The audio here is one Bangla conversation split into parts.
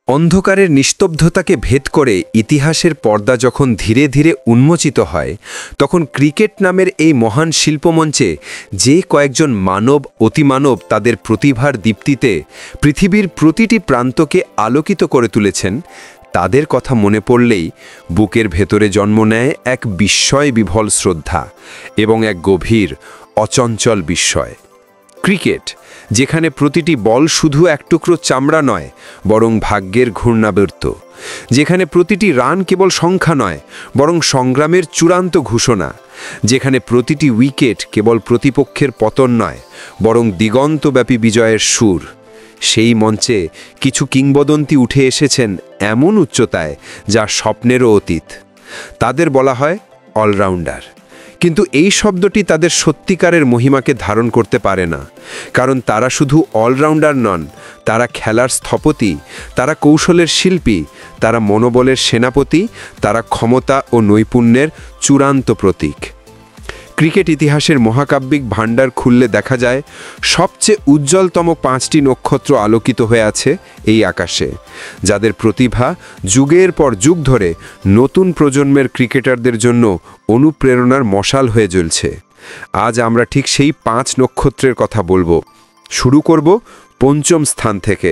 অন্ধকারের নিস্তব্ধতাকে ভেদ করে ইতিহাসের পর্দা যখন ধীরে ধীরে উন্মোচিত হয় তখন ক্রিকেট নামের এই মহান শিল্পমঞ্চে যে কয়েকজন মানব অতিমানব তাদের প্রতিভার দীপ্তিতে পৃথিবীর প্রতিটি প্রান্তকে আলোকিত করে তুলেছেন তাদের কথা মনে পড়লেই বুকের ভেতরে জন্ম নেয় এক বিস্ময় বিভল শ্রদ্ধা এবং এক গভীর অচঞ্চল বিস্ময়। ক্রিকেট, যেখানে প্রতিটি বল শুধু এক টুকরো চামড়া নয় বরং ভাগ্যের ঘূর্ণাবর্ত, যেখানে প্রতিটি রান কেবল সংখ্যা নয় বরং সংগ্রামের চূড়ান্ত ঘোষণা, যেখানে প্রতিটি উইকেট কেবল প্রতিপক্ষের পতন নয় বরং দিগন্তব্যাপী বিজয়ের সুর, সেই মঞ্চে কিছু কিংবদন্তি উঠে এসেছেন এমন উচ্চতায় যা স্বপ্নেরও অতীত। তাদের বলা হয় অলরাউন্ডার, কিন্তু এই শব্দটি তাদের সত্যিকারের মহিমাকে ধারণ করতে পারে না, কারণ তারা শুধু অলরাউন্ডার নন, তারা খেলার স্থপতি, তারা কৌশলের শিল্পী, তারা মনোবলের সেনাপতি, তারা ক্ষমতা ও নৈপুণ্যের চূড়ান্ত প্রতীক। ক্রিকেট ইতিহাসের মহাকাব্যিক ভাণ্ডার খুললে দেখা যায় সবচেয়ে উজ্জ্বলতম 5টি নক্ষত্র আলোকিত হয়ে আছে এই আকাশে, যাদের প্রতিভা যুগের পর যুগ ধরে নতুন প্রজন্মের ক্রিকেটারদের জন্য অনুপ্রেরণার মশাল হয়ে জ্বলছে। আজ আমরা ঠিক সেই 5 নক্ষত্রের কথা বলবো। শুরু করব 5ম স্থান থেকে,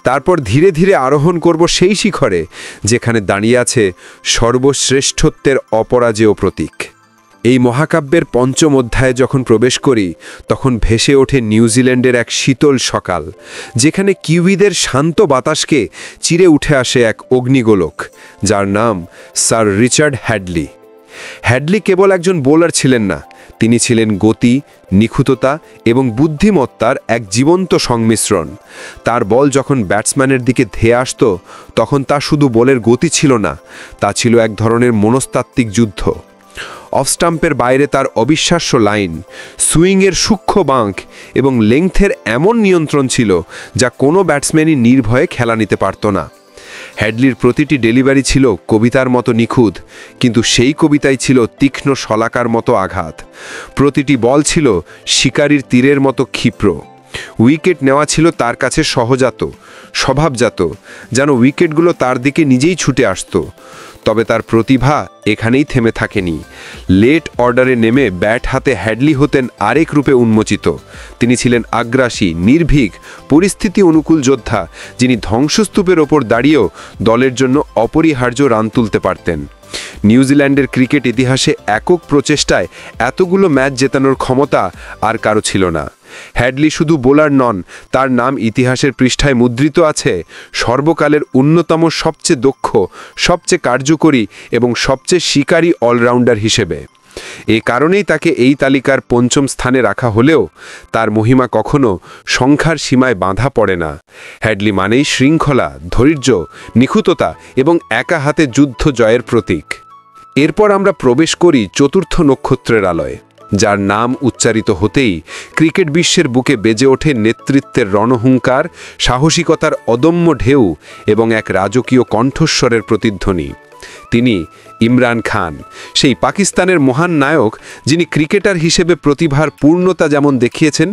তারপর ধীরে ধীরে আরোহণ করব সেই শিখরে যেখানে দাঁড়িয়ে আছে সর্বশ্রেষ্ঠত্বের অপরাজেয় প্রতীক। এই মহাকাব্যের 5ম অধ্যায়ে যখন প্রবেশ করি তখন ভেসে ওঠে নিউজিল্যান্ডের এক শীতল সকাল, যেখানে কিউইদের শান্ত বাতাসকে চিরে উঠে আসে এক অগ্নিগোলক, যার নাম স্যার রিচার্ড হ্যাডলি। হ্যাডলি কেবল একজন বোলার ছিলেন না, তিনি ছিলেন গতি, নিখুঁততা এবং বুদ্ধিমত্তার এক জীবন্ত সংমিশ্রণ। তার বল যখন ব্যাটসম্যানের দিকে ধেয়ে আসত তখন তা শুধু বলের গতি ছিল না, তা ছিল এক ধরনের মনস্তাত্ত্বিক যুদ্ধ। অফ স্টাম্পের বাইরে তার অবিশ্বাস্য লাইন, সুইংয়ের সূক্ষ্ম বাঁক এবং লেংথের এমন নিয়ন্ত্রণ ছিল যা কোনো ব্যাটসম্যানই নির্ভয়ে খেলা নিতে পারত না। হ্যাডলির প্রতিটি ডেলিভারি ছিল কবিতার মতো নিখুঁত, কিন্তু সেই কবিতাই ছিল তীক্ষ্ণ শলাকার মতো আঘাত। প্রতিটি বল ছিল শিকারীর তীরের মতো ক্ষিপ্র। উইকেট নেওয়া ছিল তার কাছে সহজাত, স্বভাবজাত, যেন উইকেটগুলো তার দিকে নিজেই ছুটে আসত। তবে তার প্রতিভা এখানেই থেমে থাকেনি। লেট অর্ডারে নেমে ব্যাট হাতে হ্যাডলি হতেন আরেক রূপে উন্মোচিত। তিনি ছিলেন আগ্রাসী, নির্ভীক, পরিস্থিতি অনুকূল যোদ্ধা, যিনি ধ্বংসস্তূপের ওপর দাঁড়িয়েও দলের জন্য অপরিহার্য রান তুলতে পারতেন। নিউজিল্যান্ডের ক্রিকেট ইতিহাসে একক প্রচেষ্টায় এতগুলো ম্যাচ জেতানোর ক্ষমতা আর কারো ছিল না। হ্যাডলি শুধু বোলার নন, তার নাম ইতিহাসের পৃষ্ঠায় মুদ্রিত আছে সর্বকালের অন্যতম সবচেয়ে দক্ষ, সবচেয়ে কার্যকরী এবং সবচেয়ে শিকারী অলরাউন্ডার হিসেবে। এই কারণেই তাকে এই তালিকার 5ম স্থানে রাখা হলেও তার মহিমা কখনো সংখ্যার সীমায় বাঁধা পড়ে না। হ্যাডলি মানেই শৃঙ্খলা, ধৈর্য, নিখুঁততা এবং একা হাতে যুদ্ধ জয়ের প্রতীক। এরপর আমরা প্রবেশ করি 4র্থ নক্ষত্রের আলোয়, যার নাম উচ্চারিত হতেই ক্রিকেট বিশ্বের বুকে বেজে ওঠে নেতৃত্বের রণহুঙ্কার, সাহসিকতার অদম্য ঢেউ এবং এক রাজকীয় কণ্ঠস্বরের প্রতিধ্বনি। তিনি ইমরান খান, সেই পাকিস্তানের মহান নায়ক যিনি ক্রিকেটার হিসেবে প্রতিভার পূর্ণতা যেমন দেখিয়েছেন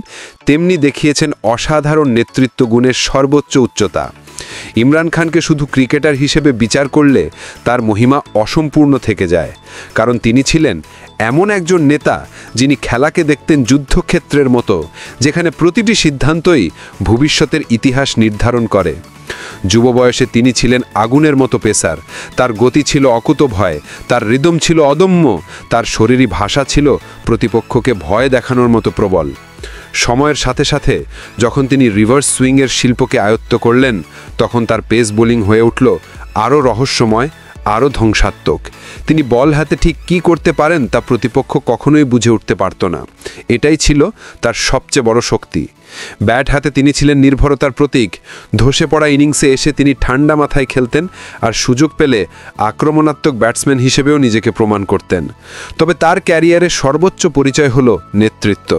তেমনি দেখিয়েছেন অসাধারণ নেতৃত্ব গুণের সর্বোচ্চ উচ্চতা। ইমরান খানকে শুধু ক্রিকেটার হিসেবে বিচার করলে তার মহিমা অসম্পূর্ণ থেকে যায়, কারণ তিনি ছিলেন এমন একজন নেতা যিনি খেলাকে দেখতেন যুদ্ধক্ষেত্রের মতো, যেখানে প্রতিটি সিদ্ধান্তই ভবিষ্যতের ইতিহাস নির্ধারণ করে। যুব বয়সে তিনি ছিলেন আগুনের মতো পেসার, তার গতি ছিল অকুতভয়, তার রিদম ছিল অদম্য, তার শরীরী ভাষা ছিল প্রতিপক্ষকে ভয় দেখানোর মতো প্রবল। সময়ের সাথে সাথে যখন তিনি রিভার্স সুইংয়ের শিল্পকে আয়ত্ত করলেন তখন তার পেস বোলিং হয়ে উঠল আরও রহস্যময়, আরও ধ্বংসাত্মক। তিনি বল হাতে ঠিক কী করতে পারেন তা প্রতিপক্ষ কখনোই বুঝে উঠতে পারত না। এটাই ছিল তার সবচেয়ে বড় শক্তি। ব্যাট হাতে তিনি ছিলেন নির্ভরতার প্রতীক। ধসে পড়া ইনিংসে এসে তিনি ঠান্ডা মাথায় খেলতেন আর সুযোগ পেলে আক্রমণাত্মক ব্যাটসম্যান হিসেবেও নিজেকে প্রমাণ করতেন। তবে তার ক্যারিয়ারের সর্বোচ্চ পরিচয় হল নেতৃত্ব।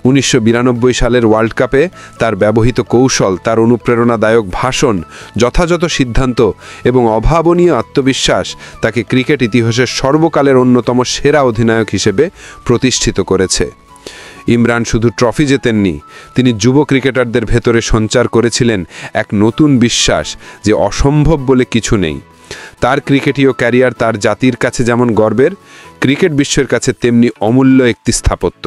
1992 সালের ওয়ার্ল্ড কাপে তার ব্যবহৃত কৌশল, তার অনুপ্রেরণাদায়ক ভাষণ, যথাযথ সিদ্ধান্ত এবং অভাবনীয় আত্মবিশ্বাস তাকে ক্রিকেট ইতিহাসের সর্বকালের অন্যতম সেরা অধিনায়ক হিসেবে প্রতিষ্ঠিত করেছে। ইমরান শুধু ট্রফি জেতেননি, তিনি যুব ক্রিকেটারদের ভেতরে সঞ্চার করেছিলেন এক নতুন বিশ্বাস যে অসম্ভব বলে কিছু নেই। তার ক্রিকেটীয় ক্যারিয়ার তার জাতির কাছে যেমন গর্বের, ক্রিকেট বিশ্বের কাছে তেমনি অমূল্য একটি স্থাপত্য।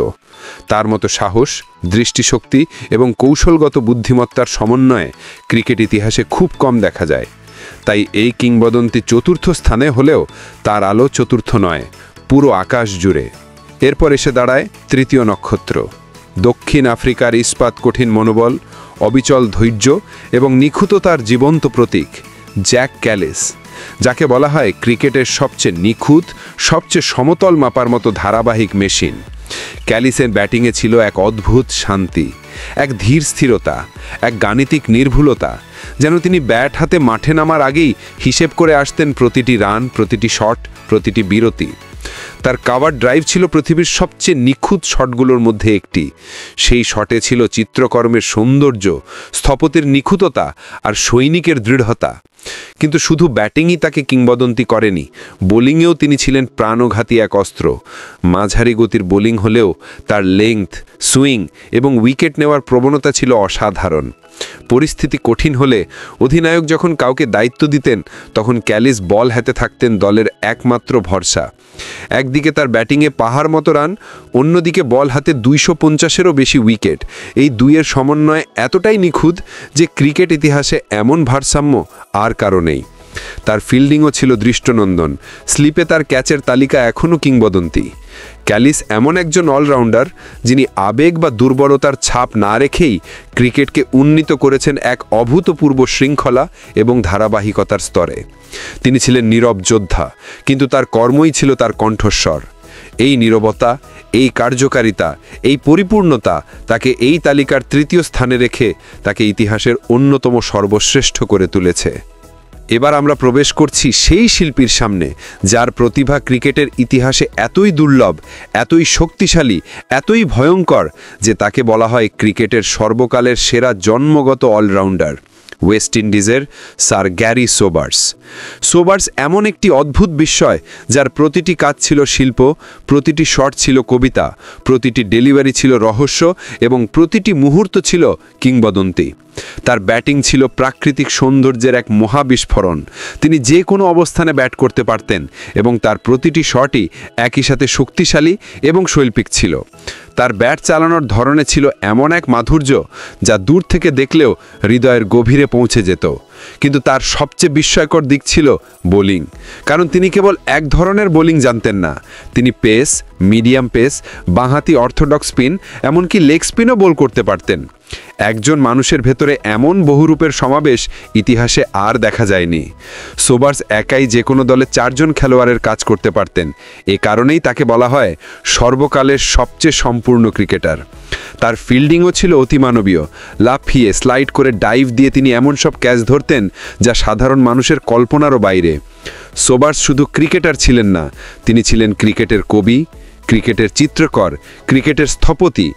তার মতো সাহস, দৃষ্টিশক্তি এবং কৌশলগত বুদ্ধিমত্তার সমন্বয়ে ক্রিকেট ইতিহাসে খুব কম দেখা যায়। তাই এই কিংবদন্তি চতুর্থ স্থানে হলেও তার আলো চতুর্থ নয়, পুরো আকাশ জুড়ে। এরপর এসে দাঁড়ায় তৃতীয় নক্ষত্র, দক্ষিণ আফ্রিকার ইস্পাত কঠিন মনোবল, অবিচল ধৈর্য এবং নিখুঁততার জীবন্ত প্রতীক জ্যাক ক্যালিস, যাকে বলা হয় ক্রিকেটের সবচেয়ে নিখুঁত, সবচেয়ে সমতল মাপার মতো ধারাবাহিক মেশিন। ক্যালিসের ব্যাটিংয়ে ছিল এক অদ্ভুত শান্তি, এক ধীর স্থিরতা, এক গাণিতিক নির্ভুলতা, যেন তিনি ব্যাট হাতে মাঠে নামার আগেই হিসেব করে আসতেন প্রতিটি রান, প্রতিটি শট, প্রতিটি বিরতি। তার কাভার ড্রাইভ ছিল পৃথিবীর সবচেয়ে নিখুঁত শটগুলোর মধ্যে একটি। সেই শটে ছিল চিত্রকর্মের সৌন্দর্য, স্থপতির নিখুঁততা আর সৈনিকের দৃঢ়তা। কিন্তু শুধু ব্যাটিংই তাকে কিংবদন্তি করেনি, বোলিংয়েও তিনি ছিলেন প্রাণঘাতী এক অস্ত্র। মাঝারি গতির বোলিং হলেও তার লেংথ, সুইং এবং উইকেট নেওয়ার প্রবণতা ছিল অসাধারণ। পরিস্থিতি কঠিন হলে অধিনায়ক যখন কাউকে দায়িত্ব দিতেন, তখন ক্যালিস বল হাতে থাকতেন দলের একমাত্র ভরসা। একদিকে তার ব্যাটিংয়ে পাহাড় মতো রান, অন্যদিকে বল হাতে 250-এরও বেশি উইকেট। এই দুইয়ের সমন্বয় এতটাই নিখুঁত যে ক্রিকেট ইতিহাসে এমন ভারসাম্য আর কারো নেই। তার ফিল্ডিংও ছিল দৃষ্টনন্দন, স্লিপে তার ক্যাচের তালিকা এখনও কিংবদন্তি। ক্যালিস এমন একজন অলরাউন্ডার যিনি আবেগ বা দুর্বলতার ছাপ না রেখেই ক্রিকেটকে উন্নীত করেছেন এক অভূতপূর্ব শৃঙ্খলা এবং ধারাবাহিকতার স্তরে। তিনি ছিলেন নীরব যোদ্ধা, কিন্তু তার কর্মই ছিল তার কণ্ঠস্বর। এই নীরবতা, এই কার্যকারিতা, এই পরিপূর্ণতা তাকে এই তালিকার তৃতীয় স্থানে রেখে তাকে ইতিহাসের অন্যতম সর্বশ্রেষ্ঠ করে তুলেছে। এবার আমরা প্রবেশ করছি সেই শিল্পীর সামনে যার প্রতিভা ক্রিকেটের ইতিহাসে এতই দুর্লভ, এতই শক্তিশালী, এতই ভয়ঙ্কর যে তাকে বলা হয় ক্রিকেটের সর্বকালের সেরা জন্মগত অলরাউন্ডার, ওয়েস্ট ইন্ডিজের স্যার গ্যারি সোবার্স। সোবার্স এমন একটি অদ্ভুত বিস্ময় যার প্রতিটি কাজ ছিল শিল্প, প্রতিটি শট ছিল কবিতা, প্রতিটি ডেলিভারি ছিল রহস্য এবং প্রতিটি মুহূর্ত ছিল কিংবদন্তি। তার ব্যাটিং ছিল প্রাকৃতিক সৌন্দর্যের এক মহাবিস্ফোরণ। তিনি যে কোনো অবস্থানে ব্যাট করতে পারতেন এবং তার প্রতিটি শটই একই সাথে শক্তিশালী এবং শৈল্পিক ছিল। তার ব্যাট চালানোর ধরনে ছিল এমন এক মাধুর্য যা দূর থেকে দেখলেও হৃদয়ের গভীরে পৌঁছে যেত। কিন্তু তার সবচেয়ে বিস্ময়কর দিক ছিল বোলিং, কারণ তিনি কেবল এক ধরনের বোলিং জানতেন না। তিনি পেস, মিডিয়াম পেস, বাঁহাতি অর্থোডক্স স্পিন, এমনকি লেগ স্পিনও বোল করতে পারতেন। একজন মানুষের ভেতরে এমন বহুরূপের সমাবেশ ইতিহাসে আর দেখা যায়নি। সোবার্স একাই যে কোনো দলে 4 জন খেলোয়াড়ের কাজ করতে পারতেন। এ কারণেই তাকে বলা হয় সর্বকালের সবচেয়ে সম্পূর্ণ ক্রিকেটার। তার ফিল্ডিংও ছিল অতিমানবীয়। লাফিয়ে, স্লাইড করে, ডাইভ দিয়ে তিনি এমন সব ক্যাচ ধরতেন যা সাধারণ মানুষের কল্পনারও বাইরে। সোবার্স শুধু ক্রিকেটার ছিলেন না, তিনি ছিলেন ক্রিকেটের কবি, ক্রিকেটের চিত্রকর, ক্রিকেটের স্থপতি।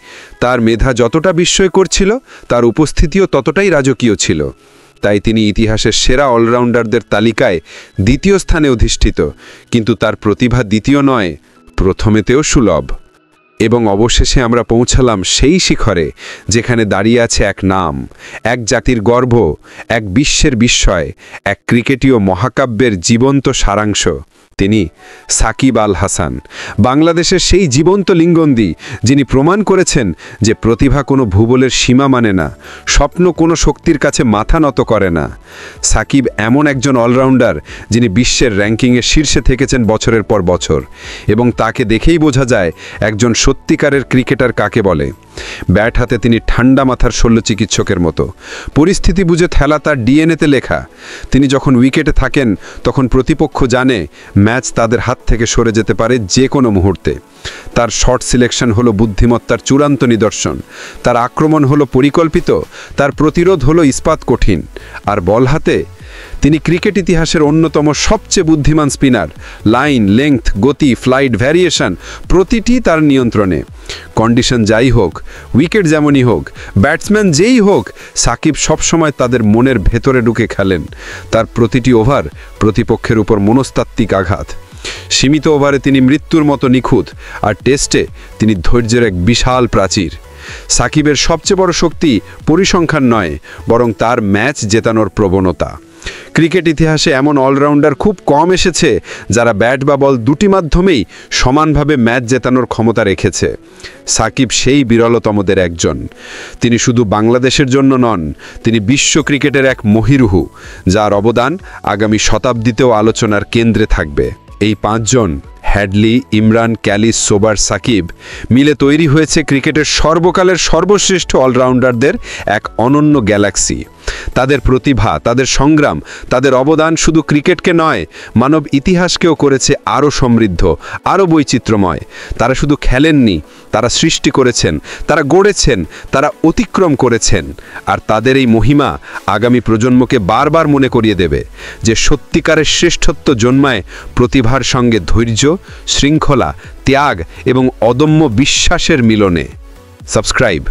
তার মেধা যতটা বিস্ময়কর ছিল, তার উপস্থিতিও ততটাই রাজকীয় ছিল। তাই তিনি ইতিহাসের সেরা অলরাউন্ডারদের তালিকায় 2য় স্থানে অধিষ্ঠিত। কিন্তু তার প্রতিভা দ্বিতীয় নয়, প্রথমেতেও সুলভ। এবং অবশেষে আমরা পৌঁছালাম সেই শিখরে যেখানে দাঁড়িয়ে আছে এক নাম, এক জাতির গর্ব, এক বিশ্বের বিস্ময়, এক ক্রিকেটীয় মহাকাব্যের জীবন্ত সারাংশ। তিনি সাকিব আল হাসান, বাংলাদেশের সেই জীবন্ত লিঙ্গন্দি যিনি প্রমাণ করেছেন যে প্রতিভা কোনো ভূগোলের সীমা মানে না, স্বপ্ন কোনো শক্তির কাছে মাথা নত করে না। সাকিব এমন একজন অলরাউন্ডার যিনি বিশ্বের র্যাঙ্কিংয়ে শীর্ষে থেকেছেন বছরের পর বছর, এবং তাকে দেখেই বোঝা যায় একজন সত্যিকারের ক্রিকেটার কাকে বলে। ব্যাট হাতে তিনি ঠান্ডা মাথার শল্য চিকিৎসকের মতো। পরিস্থিতি বুঝে খেলা তার ডিএনএতে লেখা। তিনি যখন উইকেটে থাকেন তখন প্রতিপক্ষ জানে ম্যাচ তাদের হাত থেকে সরে যেতে পারে যে কোনো মুহূর্তে। তার শট সিলেকশন হলো বুদ্ধিমত্তার চূড়ান্ত নিদর্শন, তার আক্রমণ হলো পরিকল্পিত, তার প্রতিরোধ হলো ইস্পাত কঠিন। আর বল হাতে তিনি ক্রিকেট ইতিহাসের অন্যতম সবচেয়ে বুদ্ধিমান স্পিনার। লাইন, লেংথ, গতি, ফ্লাইট, ভ্যারিয়েশন প্রতিটি তার নিয়ন্ত্রণে। কন্ডিশন যাই হোক, উইকেট যেমনই হোক, ব্যাটসম্যান যেই হোক, সাকিব সবসময় তাদের মনের ভেতরে ঢুকে খেলেন। তার প্রতিটি ওভার প্রতিপক্ষের উপর মনস্তাত্ত্বিক আঘাত। সীমিত ওভারে তিনি মৃত্যুর মতো নিখুঁত, আর টেস্টে তিনি ধৈর্যের এক বিশাল প্রাচীর। সাকিবের সবচেয়ে বড় শক্তি পরিসংখ্যান নয়, বরং তার ম্যাচ জেতানোর প্রবণতা। ক্রিকেট ইতিহাসে এমন অলরাউন্ডার খুব কম এসেছে যারা ব্যাট বা বল দুটি মাধ্যমেই সমানভাবে ম্যাচ জেতানোর ক্ষমতা রেখেছে। সাকিব সেই বিরলতমদের একজন। তিনি শুধু বাংলাদেশের জন্য নন, তিনি বিশ্ব ক্রিকেটের এক মহিরুহু, যার অবদান আগামী শতাব্দীতেও আলোচনার কেন্দ্রে থাকবে। এই পাঁচজন হ্যাডলি, ইমরান, ক্যালিস, সোবার, সাকিব মিলে তৈরি হয়েছে ক্রিকেটের সর্বকালের সর্বশ্রেষ্ঠ অলরাউন্ডারদের এক অনন্য গ্যালাক্সি। তাদের প্রতিভা, তাদের সংগ্রাম, তাদের অবদান শুধু ক্রিকেটকে নয়, মানব ইতিহাসকেও করেছে আরও সমৃদ্ধ, আরও বৈচিত্র্যময়। তারা শুধু খেলেননি, তারা সৃষ্টি করেছেন, তারা গড়েছেন, তারা অতিক্রম করেছেন। আর তাদের এই মহিমা আগামী প্রজন্মকে বারবার মনে করিয়ে দেবে যে সত্যিকারের শ্রেষ্ঠত্ব জন্মায় প্রতিভার সঙ্গে ধৈর্য, শৃঙ্খলা, ত্যাগ এবং অদম্য বিশ্বাসের মিলনে। সাবস্ক্রাইব।